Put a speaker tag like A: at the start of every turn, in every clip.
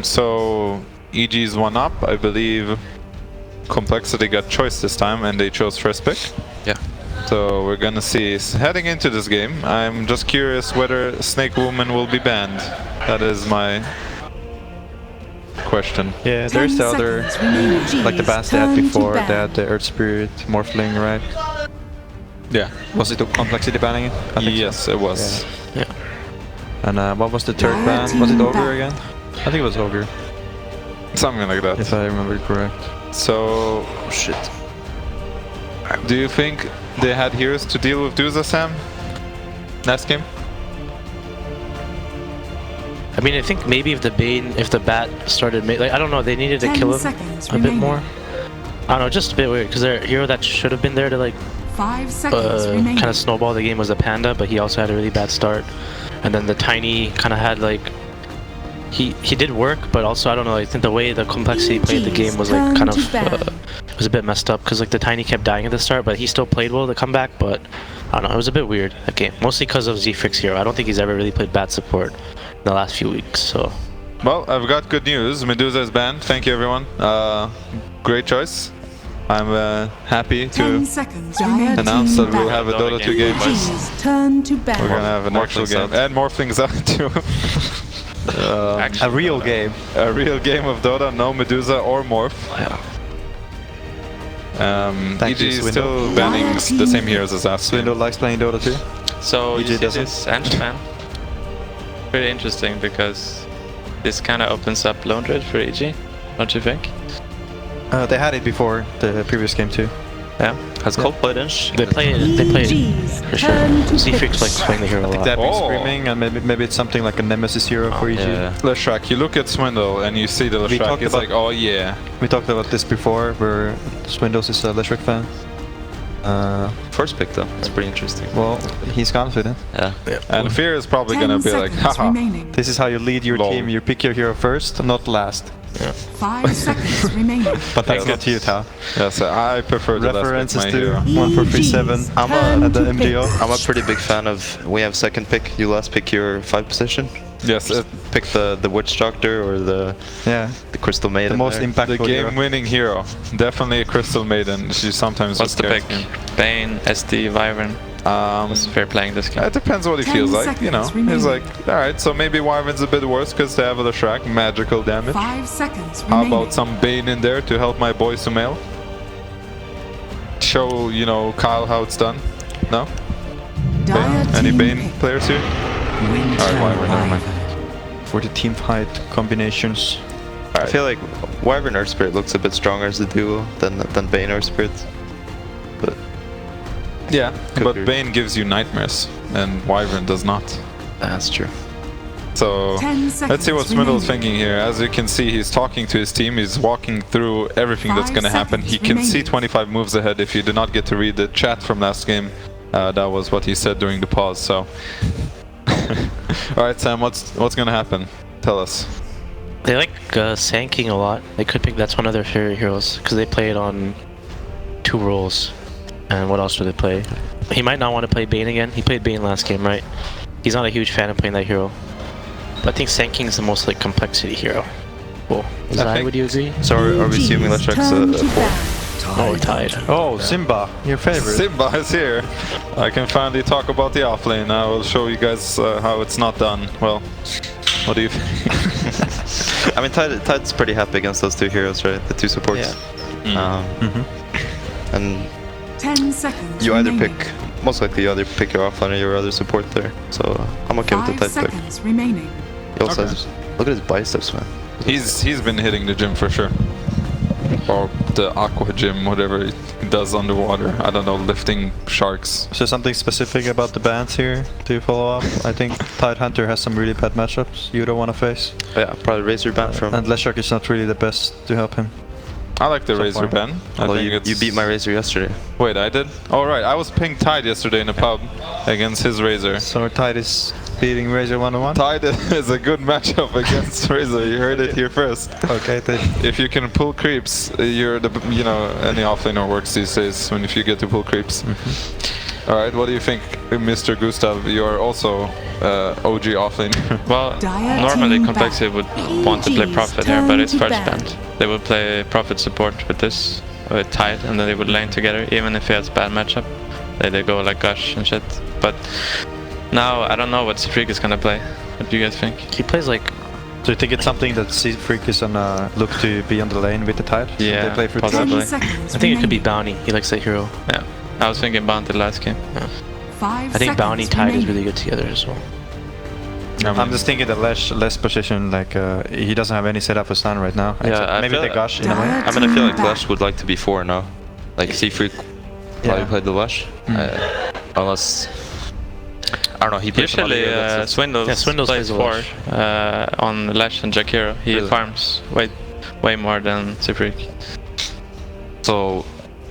A: So EG's one up, I believe. Complexity got choice this time, and they chose first pick.
B: Yeah.
A: So we're gonna see. Heading into this game, I'm just curious whether Snake Woman will be banned. That is my question.
C: Yeah, there's the other, like the bans they had before. They had the Earth Spirit Morphling, right?
A: Yeah.
C: Was it the Complexity banning it? I think
A: Yes,
C: so.
A: it was.
B: Yeah.
C: And what was the third ban? Was it Ogre again? I think it was Ogre,
A: Something like that.
C: if I remember correct.
A: So,
B: Shit.
A: do you think they had heroes to deal with DOTA, Sam? Last game?
B: I mean, I think maybe if the bat started, like, I don't know, they needed to kill him a bit more. I don't know, just a bit weird, because their hero that should have been there to, like,
D: 5 seconds remaining.
B: kind of snowball the game was the Panda, but he also had a really bad start. And then the Tiny kind of had, like, he did work, but also, I don't know, I think the way the Complexity played the game was, like, kind of, was a bit messed up, because, like, the Tiny kept dying at the start, but he still played well to come back, but, I don't know, it was a bit weird, that game. Mostly because of Z-Fric's hero. I don't think he's ever really played bad support in the last few weeks, so.
A: Well, I've got good news. Medusa is banned. Thank you, everyone. Great choice. I'm happy to announce that we'll have a Dota 2 game.
D: Turn to ban.
A: We're gonna have an actual game. And Morphling's out too.
C: A real game.
A: A real game of Dota, no Medusa or Morph.
C: Thank
A: EG
C: you,
A: is
C: Swindle.
A: still banning the same heroes as us.
C: Swindle likes playing Dota too.
E: So
C: EG
E: you see
C: doesn't.
E: this Ange ban? Pretty interesting because this kind of opens up lone trade for EG, don't you think?
C: They had it before the previous game too.
E: Yeah. Has Cold played Ange?
B: They play it for sure. Z-Fric's like playing the hero a lot.
C: That big
A: Oh.
C: screaming, and maybe it's something like a nemesis hero for EG.
B: Yeah.
A: Leshrac, you look at Swindle and you see the
C: We
A: Leshrac,
C: talked
A: it's
C: about-
A: like, oh yeah.
C: We talked about this before, where Swindles is a Leshrac fan.
E: First pick though, it's pretty interesting.
C: Well, he's confident.
E: Yeah.
A: And Fear is probably gonna be like, haha.
C: This is how you lead your
A: Lol.
C: team. You pick your hero first, not last.
D: 5 seconds remaining.
C: But that's not you, Tao.
A: Yes, I prefer the last
C: References
A: pick, my hero.
C: to 143.7 at the MGO.
F: I'm a pretty big fan of, we have second pick, you last pick your 5 position.
A: Yes,
F: Pick the Witch Doctor or the Crystal Maiden.
C: The most
F: there.
C: impactful
A: the
C: hero.
A: game-winning hero. Definitely a Crystal Maiden. She sometimes
E: What's
A: just
E: the
A: carries
E: pick?
A: me.
E: Bane, SD, Wyvern. What's fair playing this game?
A: It depends what he
D: 10
A: feels like, you know.
D: seconds
A: He's
D: remaining.
A: like, alright, so maybe Wyvern's a bit worse because they have a Leshrac, magical damage.
D: 5 seconds
A: How
D: remaining.
A: about some Bane in there to help my boy Sumail? Show, you know, Kyle how it's done? No?
D: Dire
A: Any
D: team
A: Bane
D: pick.
A: players here?
D: Win
A: Alright, Wyvern, never mind.
C: For the team fight combinations.
F: I feel like Wyvern Earth Spirit looks a bit stronger as a duo than Bane Earth Spirit. But
A: Yeah, but
F: be.
A: Bane gives you nightmares, and Wyvern does not.
F: that's true.
A: So
D: 10
A: let's see what
D: seconds
A: Swindle's
D: remaining.
A: thinking here. As you can see, he's talking to his team. He's walking through everything that's
D: 5
A: going to happen. He
D: seconds
A: can see
D: remaining.
A: 25 moves ahead. If you did not get to read the chat from last game, that was what he said during the pause. So, all right, Sam, what's going to happen? Tell us.
B: They like Sanking a lot. They could pick, that's one of their favorite heroes, because they play it on 2 roles. And what else do they play? He might not want to play Bane again. He played Bane last game, right? He's not a huge fan of playing that hero. But I think Sanking is the most like complexity hero. Cool. Is
A: I
B: that,
A: think-
B: would you agree?
F: So are we assuming Leshrac's
D: Turn
F: a
D: to
F: 4?
D: ban.
B: Oh, we're tied.
C: Oh, Simba, your favorite.
A: Simba is here. I can finally talk about the offlane. I will show you guys how it's not done. Well, what do you think?
F: I mean, Tide's pretty happy against those 2 heroes, right? The 2 supports. And
D: 10 seconds
F: you either
D: remaining.
F: pick, most likely you either pick your offline or your other support there. So I'm okay with the
D: 5
F: Tide pick.
D: seconds remaining.
F: He also
A: Okay.
F: has, look at his biceps, man.
A: He's been hitting the gym for sure. Or the aqua gym, whatever he does underwater. I don't know, lifting sharks.
C: So something specific about the bans here to follow up? I think Tide Hunter has some really bad matchups you don't want to face.
F: Yeah, probably Razor ban from.
C: And Leshrac is not really the best to help him.
A: I like the
C: So
A: Razor
C: far.
A: ban. I
F: Although
A: think
F: you beat my Razor yesterday.
A: Wait, I did? Oh right, I was ping Tide yesterday in a pub against his Razor.
C: So Tide is beating Razor 1-on-1?
A: Tide is a good matchup against Razor. You heard it here first.
C: Okay,
A: If you can pull creeps, you're the, you know, any offlaner works these days when if you get to pull creeps. All right, what do you think, Mr. Gustav? You're also OG offlane.
E: Well,
D: Dire
E: normally
D: team
E: Complexity would want to play Prophet here, but it's first band. They would play Prophet support with this, with Tide, and then they would lane together, even if he has bad matchup. They go like Gush and shit. But now, I don't know what Freak is gonna play. What do you guys think?
B: He plays like
C: So you think it's something that Freak is gonna look to be on the lane with the Tide?
E: Yeah,
C: They play for
E: possibly.
D: 10 seconds
B: I think it could be
D: remaining.
B: Bounty. He likes that hero.
E: Yeah, I was thinking Bounty last game.
D: 5
B: I think Bounty Tide is
D: remaining.
B: really good together as well.
C: I'm just thinking that less position, like he doesn't have any setup for stun right now.
F: Yeah,
C: Except
F: I
C: maybe
F: feel-
C: the Gush in a way.
D: Dire
F: I mean, I feel like
D: team
F: Lush would like to be 4 now. Like, Freak probably played the Lush. Unless... I don't know, he plays some other
E: Usually,
F: hero that's
E: Swindles,
B: Yeah, Swindles
E: plays
B: plays
E: 4
B: Lush.
E: on Lash and Jakiro. He
F: Really?
E: farms way more than Freak.
F: So,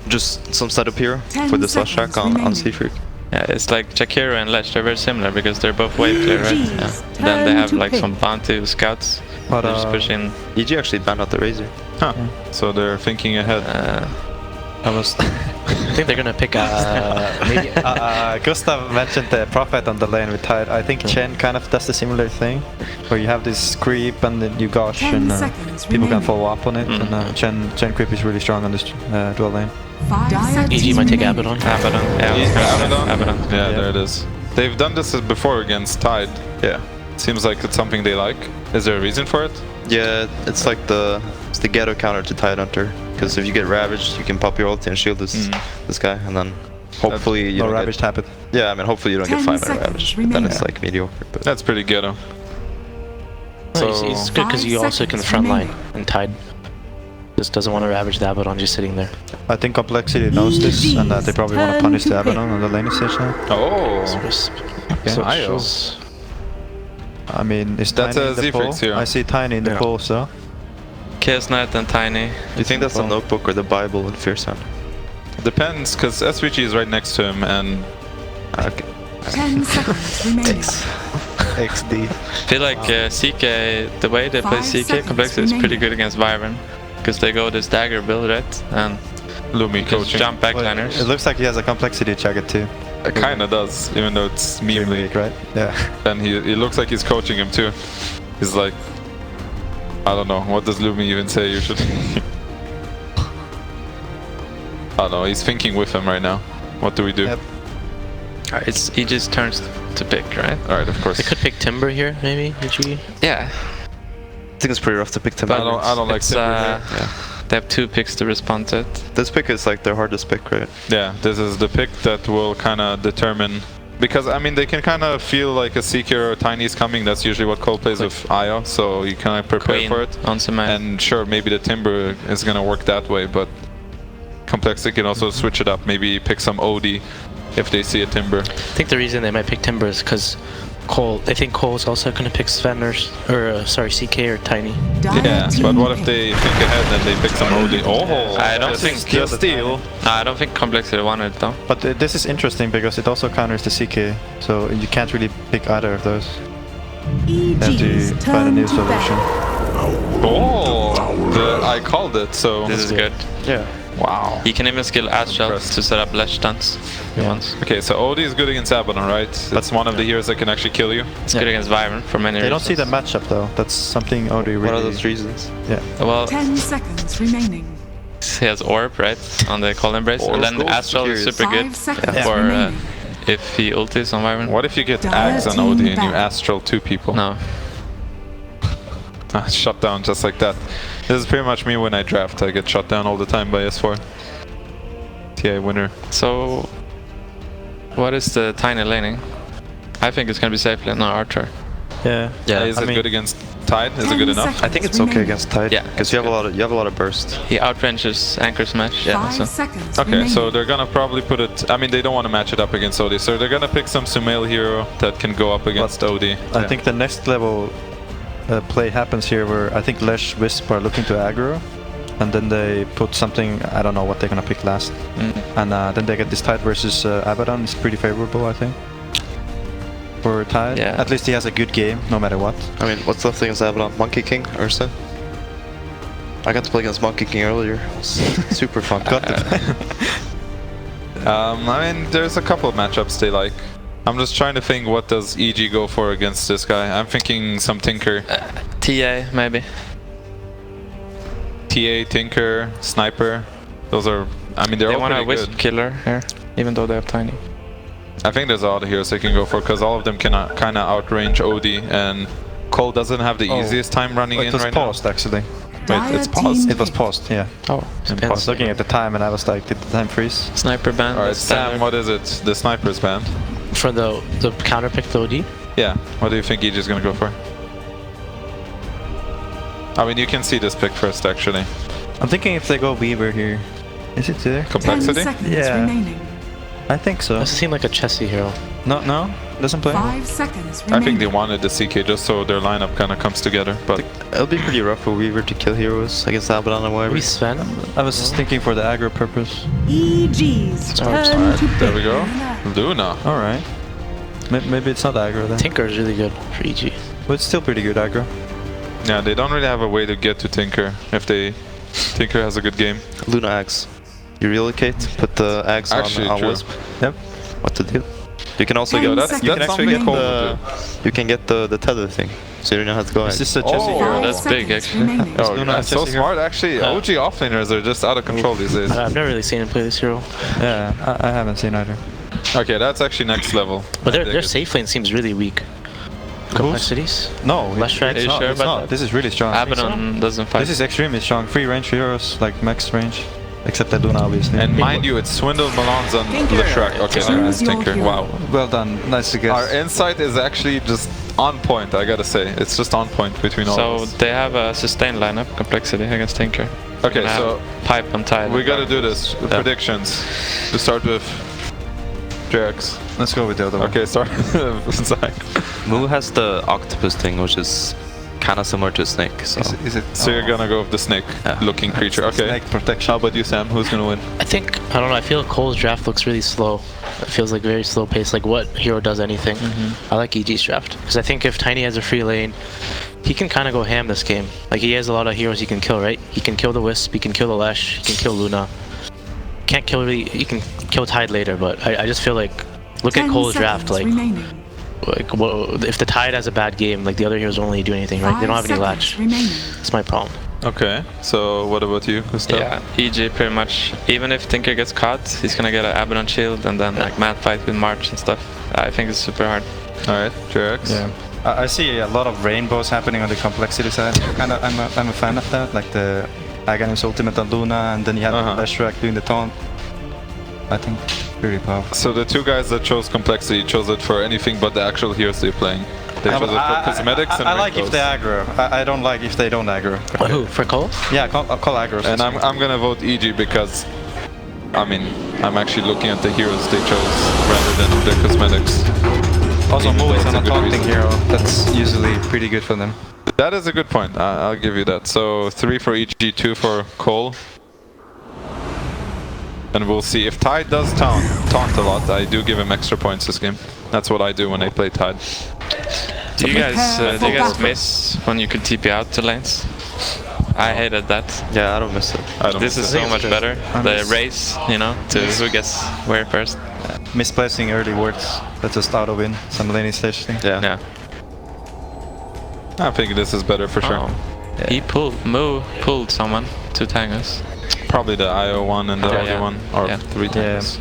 F: just some setup here
D: 10
F: for this Lush track on
D: seconds
F: Freak.
E: Yeah, it's like Jakiro and Lash, they're very similar because they're both wave clear, right? Yeah. Then they
D: Turn
E: have
D: to
E: like
D: pick.
E: some bounty scouts.
C: But,
E: They're just pushing.
F: EG actually banned out the Razor.
A: Huh. So they're thinking ahead.
C: I was
B: I think they're gonna pick maybe.
C: Gustav mentioned the Prophet on the lane with Tide. I think Chen kind of does the similar thing, where you have this creep and then you Gush
D: 10
C: and
D: seconds
C: people can
D: remaining.
C: follow up on it.
E: Mhm.
C: And Chen creep is really strong on this dual lane.
D: 5 seconds
B: EG might take
D: remaining.
B: Abaddon.
E: Abaddon. Yeah,
A: Abaddon?
E: Abaddon.
A: Yeah, there it is. They've done this before against Tide.
F: Yeah.
A: Seems like it's something they like. Is there a reason for it?
F: Yeah, it's like it's the ghetto counter to Tide Hunter. Because if you get ravaged, you can pop your ulti and shield this guy, and then hopefully you
C: No
F: don't
C: ravaged habit.
F: yeah, I mean hopefully you don't get
D: 10
F: 5-minute
D: seconds
F: ravaged. Then
D: remaining.
F: it's like mediocre. But
A: That's pretty ghetto.
B: No, it's good because
D: 5
B: you also can
D: seconds
B: front line,
D: remaining.
B: and Tide just doesn't want to ravage the Abaddon just sitting there.
C: I think Complexity knows this, and they probably want to
D: Turn
C: punish
D: to
C: the
D: pick.
C: Abaddon on the laning stage now.
A: Oh.
B: Wisp.
C: So
B: Socials.
C: I mean, is
A: That's
C: Tiny
A: a
C: in the
A: Z-Freaks
C: pool?
A: here.
C: I see Tiny in the
B: Yeah.
C: pool, so
E: Chaos Knight and Tiny.
F: do you think that's the notebook or the Bible in Fierce Hand?
A: Depends, because SVG is right next to him, and
F: Okay.
D: 10 seconds remaining.
C: XD.
E: I feel like CK, the way they play
D: 5
E: CK
D: seconds
E: Complexity is pretty
D: remaining.
E: good against Wyvern. Because they go this dagger build, right? And
A: Lumi
E: just
A: coaching.
E: jump
C: Well,
E: backliners.
C: it looks like he has a Complexity jacket too.
A: It kinda does, even though it's
C: Dream
A: meme
C: League, right? Yeah.
A: And he looks like he's coaching him too. He's like, I don't know, what does Lumi even say usually? I don't know, he's thinking with him right now. What do we do?
C: Yep.
E: He just turns to pick, right?
A: Alright, of course.
B: They could pick Timber here, maybe. EG.
E: Yeah.
F: I think it's pretty rough to pick Tim.
A: I don't like
E: It's,
A: Timber here.
E: They have 2 picks to respond to it.
F: This pick is like their hardest pick, right?
A: Yeah, this is the pick that will kinda determine. Because, I mean, they can kind of feel like a Seeker or Tiny is coming. That's usually what Cole plays with Io, so you kind of prepare
E: Queen
A: for it.
E: on cement.
A: And sure, maybe the Timber is gonna work that way, but Complexity can also switch it up. Maybe pick some OD if they see a Timber.
B: I think the reason they might pick Timber is because Cole. I think Cole's also gonna pick Sven or sorry, CK or Tiny.
D: Dire
A: Yeah,
D: team
A: but what if
D: pick.
A: they think ahead and they pick some OD? Oh,
E: I don't
A: just
E: think-
A: just steal.
E: No, I don't think Complexity wanted it though.
C: But this is interesting because it also counters the CK, so you can't really pick either of those. You have
D: EG's
C: to find a new
D: turn to bat.
C: solution.
A: Oh, I called it. So
E: This is good.
C: Yeah.
A: wow.
E: He can even skill Astral
A: Impressed.
E: to set up Lash stunts once.
A: Okay, so OD is good against Abaddon, right? That's one of the heroes that can actually kill you.
E: It's good against Wyvern for many
C: They don't
E: reasons.
C: see the matchup though. That's something OD really.
F: What are those reasons?
C: Yeah.
E: Well,
D: 10 seconds remaining.
E: he has Orb, right? On the Cold Embrace.
F: Orb
E: And then
F: goes
E: Astral is
F: furious.
E: super
D: 5
E: good
D: seconds
E: for
D: remaining.
E: if he ultis on Wyvern.
A: What if you get
D: Dire
A: Axe on
D: team
A: OD and you
D: back.
A: Astral 2 people?
E: No.
A: Shut down just like that. This is pretty much me when I draft. I get shut down all the time by S4. TI winner.
E: So, what is the Tiny laning? I think it's gonna be safe lane, no Archer.
C: Yeah.
A: Is
C: I
A: it
C: mean-
A: good against Tide? Is it good
D: 10
A: enough?
D: seconds
F: I think it's okay
D: remaining.
F: against Tide.
E: Yeah,
F: Because you have a lot of burst.
E: He outranges Anchor Smash. Yeah.
D: 5
E: So.
D: seconds
A: Okay,
D: remaining.
A: so they're gonna probably put it. I mean, they don't want to match it up against OD, so they're gonna pick some Sumail hero that can go up against OD.
C: I think the next level play happens here where I think Lesh Wisp are looking to aggro, and then they put something, I don't know what they're gonna pick last, and then they get this Tide versus Abaddon. It's pretty favorable, I think, for Tide.
E: Yeah.
C: At least he has a good game, no matter what.
F: I mean, what's left against Abaddon? Monkey King, Ursa? I got to play against Monkey King earlier. It was super fun.
C: Got it.
A: I mean, there's a couple of matchups they like. I'm just trying to think, what does EG go for against this guy? I'm thinking some Tinker.
E: TA, maybe.
A: TA, Tinker, Sniper. Those are, I mean, they're
E: They
A: all
E: want a
A: pretty
E: Wisp
A: good.
E: killer here, even though they have Tiny.
A: I think there's all the heroes they can go for, because all of them can kind of outrange OD, and Cole doesn't have the easiest time running in
C: It was
A: right
C: paused actually.
A: Wait, it's paused?
C: It was paused, yeah.
E: Oh,
C: I was looking at the time and I was like, did the time freeze?
E: Sniper ban.
A: now. Alright,
E: standard.
A: Sam, what is it? The Sniper's banned.
B: For the counter pick the OD?
A: Yeah, what do you think EG is going to go for? I mean, you can see this pick first, actually.
C: I'm thinking if they go Weaver here. Is it there?
D: 10
A: Complexity?
D: seconds
C: Yeah.
D: remaining.
C: I think so.
B: Doesn't seem like a chessy hero.
C: No? Doesn't play?
D: 5 seconds
A: I
D: remaining.
A: think they wanted the CK just so their lineup kind of comes together, but
F: It'll be pretty rough for Weaver to kill heroes against Abaddon and whatever.
B: Maybe Sven?
C: I was just thinking for the aggro purpose.
D: EG's
B: Alright,
D: turn to
A: there we
D: pick.
A: go. Luna.
C: Alright. Maybe it's not aggro then.
B: Tinker is really good for EG.
C: But it's still pretty good aggro.
A: Yeah, they don't really have a way to get to Tinker if Tinker has a good game.
F: Luna Axe. You relocate, put the Axe
A: Actually,
F: on
A: true.
F: Wisp.
C: Yep.
F: What to do? You can also
D: 10
F: get
D: seconds
F: you can actually
A: something
F: get
A: Cole
F: the
A: would
F: you can get the tether thing, so you don't have to go.
C: Is
F: Axe.
C: this a chessy
A: Oh.
C: hero?
D: Five
E: That's big,
D: seconds
E: actually.
D: remaining.
A: Oh,
C: Luna
A: that's so
C: Chelsea here?
A: smart. Actually, OG offlaners are just out of control these days.
B: I've never really seen him play this hero.
C: Yeah, I haven't seen either.
A: Okay, that's actually next level.
B: But
A: I
B: their
A: dig it.
B: safe lane seems really weak. Complexities?
C: No,
B: Less strike?
C: it's
E: Are you
C: not.
E: sure
C: It's
E: about
C: not.
E: that?
C: This is really strong.
E: Abaddon doesn't fight.
C: This is extremely strong. Free range heroes, like max range. Except that Luna, obviously.
A: And mind you, it's Swindle, Malons, and
D: Tinker.
A: Leshrac. Okay,
D: Choose
A: there is
D: your
A: Tinker.
D: hero.
A: Wow.
C: Well done. Nice to guess.
A: Our insight is actually just on point, I gotta say. It's just on point between all
E: So
A: of us.
E: they have a sustained lineup, Complexity against Tinker.
A: Okay,
E: Gonna have
A: so
E: Pipe and Tide.
A: we gotta do this. Predictions. To start with JX.
C: Let's go with the other one.
A: Okay, start with Zach.
F: Moo has the octopus thing, which is kind of similar to a snake. So
C: Is it?
A: So you're gonna go with the snake-looking creature. Okay.
C: Snake protection.
A: How about you, Sam? Who's gonna win?
B: I think, I don't know, I feel Cole's draft looks really slow. It feels like very slow pace, like what hero does anything. I like EG's draft. Because I think if Tiny has a free lane, he can kind of go ham this game. Like he has a lot of heroes he can kill, right? He can kill the Wisp, he can kill the Lesh, he can kill Luna. Can't kill really, he can kill Tide later, but I just feel like, look at
D: 10
B: Cole's
D: seconds
B: draft, like well, if the Tide has a bad game, like the other heroes don't really do anything, right? They don't have any latch.
D: Remaining.
B: That's my problem.
A: Okay, so what about you, Gustav?
E: Yeah, EG pretty much. Even if Tinker gets caught, he's gonna get an Abaddon shield and then like mad fight with March and stuff. I think it's super hard.
A: Alright, JX.
C: Yeah. I see a lot of rainbows happening on the complexity side. I'm a fan of that. Like the Aghanim ultimate on Luna, and then you have Leshrac doing the taunt. I think really powerful.
A: So the two guys that chose Complexity chose it for anything but the actual heroes they're playing. They chose it for cosmetics and
C: I like if
A: rainbows.
C: they aggro. I don't like if they don't aggro.
B: Who? For Cole?
C: Yeah, I'll call aggro.
A: And I'm gonna vote EG because, I mean, I'm actually looking at the heroes they chose rather than their cosmetics.
C: Also,
A: Even
C: Moo
A: though
C: is
A: it's
C: on
A: a
C: a
A: good
C: taunting
A: reason.
C: hero. That's usually pretty good for them.
A: That is a good point. I'll give you that. So 3 for EG, 2 for Cole. And we'll see. If Tide does taunt a lot, I do give him extra points this game. That's what I do when I play Tide.
E: Do you guys miss when you could TP out to lanes? I hated that.
F: yeah, I don't miss it.
A: I don't
E: This is
A: miss it.
E: so much better. The race, you know, to who gets where first.
C: Misplacing early wards. That's just auto win. Some laning stage thing.
F: Yeah.
E: Yeah.
A: I think this is better for sure.
E: Oh. He pulled someone to tang us.
A: Probably the IO one and the
E: Yeah,
A: other
E: yeah.
A: one, or
E: Yeah.
A: 3 times.